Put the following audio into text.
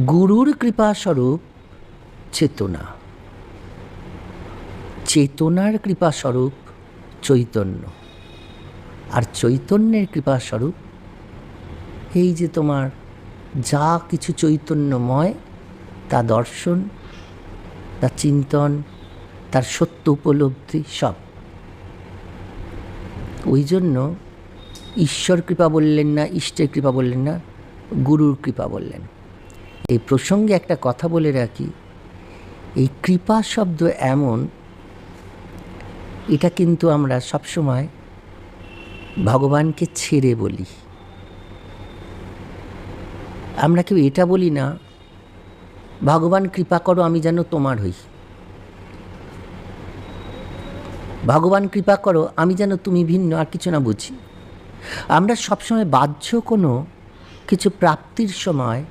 গুরুর কৃপাস্বরূপ চেতনা, চেতনার কৃপাস্বরূপ চৈতন্য, আর চৈতন্যের কৃপাস্বরূপ এই যে তোমার যা কিছু চৈতন্যময় তা দর্শন, তা চিন্তন, তার সত্য উপলব্ধি সব। ওই জন্য ঈশ্বর কৃপা বললেন না, ইষ্টের কৃপা বললেন না, গুরুর কৃপা বললেন। এই প্রসঙ্গে একটা কথা বলে রাখি, এই কৃপা শব্দ এমন, এটা কিন্তু আমরা সবসময় ভগবানকে ছেড়ে বলি। আমরা কেউ এটা বলি না, ভগবান কৃপা করো আমি যেন তোমার হই, ভগবান কৃপা করো আমি যেন তুমি ভিন্ন, আর কিছু না বুঝি। আমরা সবসময় বাহ্য কোনো কিছু প্রাপ্তির সময়